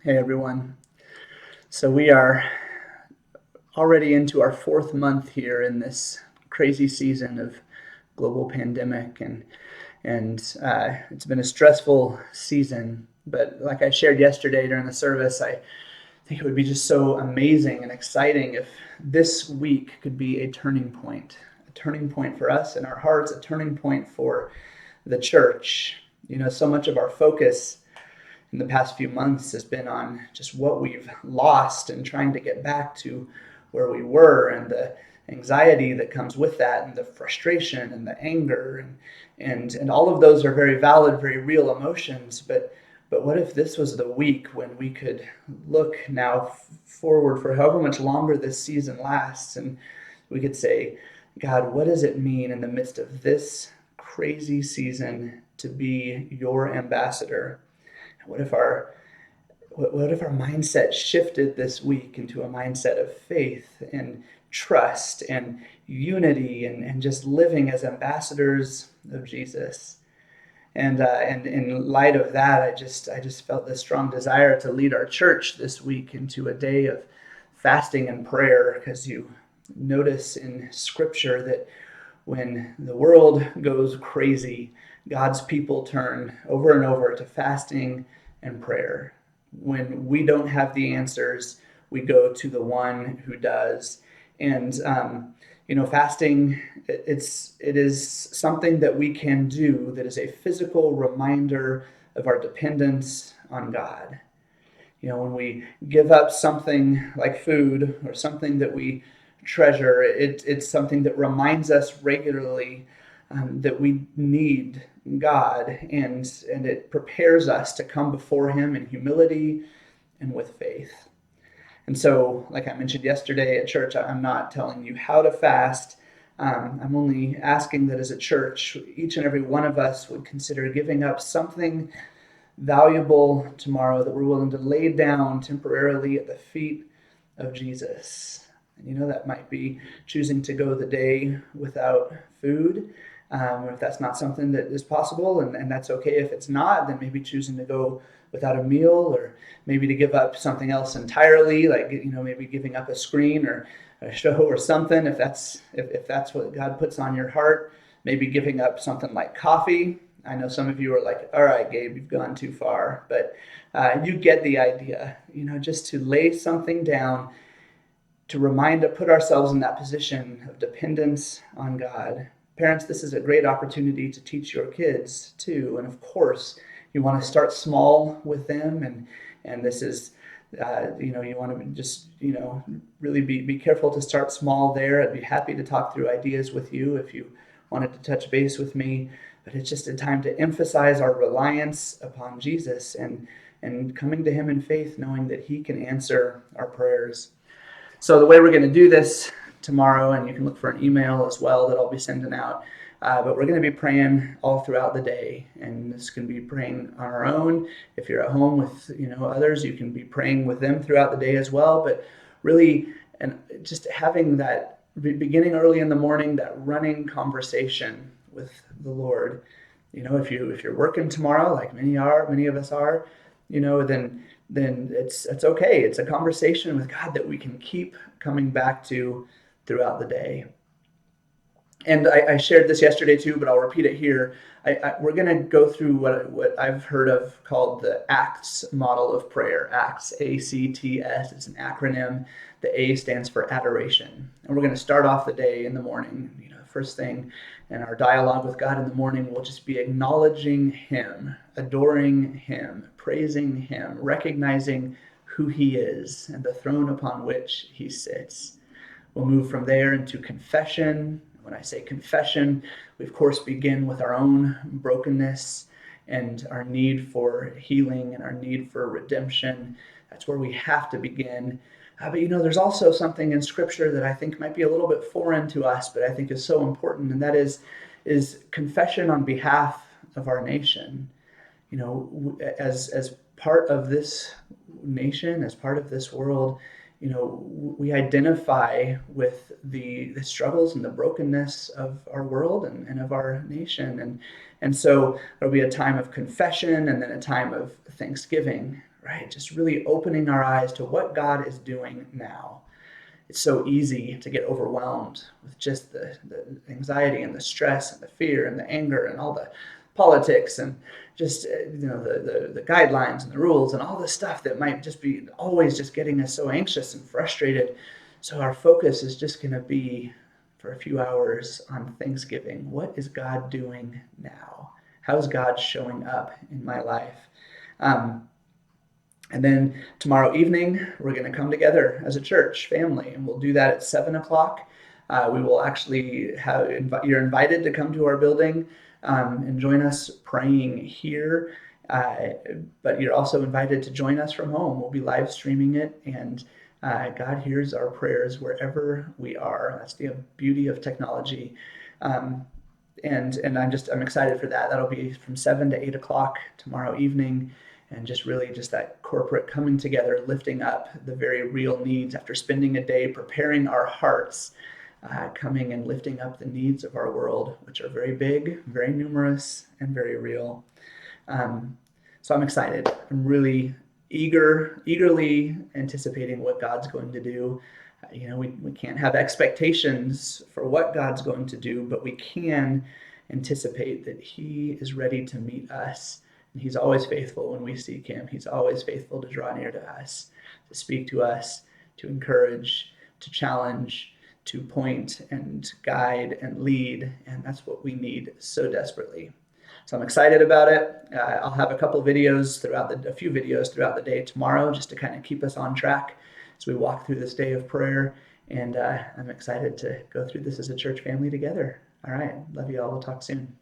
Hey everyone. So we are already into our fourth month here in this crazy season of global pandemic, and it's been a stressful season. But like I shared yesterday during the service, I think it would be just so amazing and exciting if this week could be a turning point for us in our hearts, a turning point for the church. So much of our focus in the past few months has been on just what we've lost and trying to get back to where we were, and the anxiety that comes with that, and the frustration and the anger, and all of those are very valid, very real emotions. But what if this was the week when we could look now forward for however much longer this season lasts, and we could say, God, what does it mean in the midst of this crazy season to be your ambassador? What if our mindset shifted this week into a mindset of faith and trust and unity, and just living as ambassadors of Jesus? And in light of that, I just felt this strong desire to lead our church this week into a day of fasting and prayer, because you notice in Scripture that when the world goes crazy, God's people turn over and over to fasting and prayer. When we don't have the answers, we go to the one who does. And fasting, it is something that we can do that is a physical reminder of our dependence on God. When we give up something like food or something that we treasure, it's something that reminds us regularly that we need God, and it prepares us to come before Him in humility and with faith. And so, like I mentioned yesterday at church, I'm not telling you how to fast. I'm only asking that as a church, each and every one of us would consider giving up something valuable tomorrow that we're willing to lay down temporarily at the feet of Jesus. And that might be choosing to go the day without food. If that's not something that is possible, and that's okay if it's not, then maybe choosing to go without a meal, or maybe to give up something else entirely, like maybe giving up a screen or a show or something, if that's what God puts on your heart. Maybe giving up something like coffee. I know some of you are like, all right, Gabe, you've gone too far, but you get the idea. Just to lay something down, to put ourselves in that position of dependence on God. Parents, this is a great opportunity to teach your kids too. And of course, you want to start small with them, and this is you want to just really be careful to start small there. I'd be happy to talk through ideas with you if you wanted to touch base with me. But it's just a time to emphasize our reliance upon Jesus, and coming to Him in faith, knowing that He can answer our prayers. So the way we're going to do this tomorrow, and you can look for an email as well that I'll be sending out, but we're going to be praying all throughout the day, and this can be praying on our own. If you're at home with others, you can be praying with them throughout the day as well. But really, and just having that beginning early in the morning, that running conversation with the Lord. If you're working tomorrow, like many of us are, then it's okay. It's a conversation with God that we can keep coming back to throughout the day. And I shared this yesterday too, but I'll repeat it here. We're going to go through what I've heard of called the ACTS model of prayer. ACTS, ACTS. It's an acronym. The A stands for adoration. And we're going to start off the day in the morning. First thing in our dialogue with God in the morning will just be acknowledging Him, adoring Him, praising Him, recognizing who He is and the throne upon which He sits. We'll move from there into confession. When I say confession, we of course begin with our own brokenness and our need for healing and our need for redemption. That's where we have to begin. But there's also something in Scripture that I think might be a little bit foreign to us, but I think is so important, and that is confession on behalf of our nation. As part of this nation, as part of this world, we identify with the struggles and the brokenness of our world and of our nation. And so there'll be a time of confession and then a time of thanksgiving, right? Just really opening our eyes to what God is doing now. It's so easy to get overwhelmed with just the anxiety and the stress and the fear and the anger and all the politics and just the guidelines and the rules and all the stuff that might just be always just getting us so anxious and frustrated. So our focus is just going to be for a few hours on Thanksgiving. What is God doing now? How is God showing up in my life? And then tomorrow evening, we're going to come together as a church family, and we'll do that at 7 o'clock. We will actually you're invited to come to our building and join us praying here. But you're also invited to join us from home. We'll be live streaming it, and God hears our prayers wherever we are. That's the beauty of technology. And I'm excited for that. That'll be from 7 to 8 o'clock tomorrow evening. And just really just that corporate coming together, lifting up the very real needs after spending a day preparing our hearts, coming and lifting up the needs of our world, which are very big, very numerous, and very real. So I'm excited. I'm really eagerly anticipating what God's going to do. We can't have expectations for what God's going to do, but we can anticipate that He is ready to meet us. And He's always faithful when we seek Him. He's always faithful to draw near to us, to speak to us, to encourage, to challenge, to point and guide and lead. And that's what we need so desperately. So I'm excited about it. I'll have a few videos throughout the day tomorrow, just to kind of keep us on track as we walk through this day of prayer. And I'm excited to go through this as a church family together. All right. Love you all. We'll talk soon.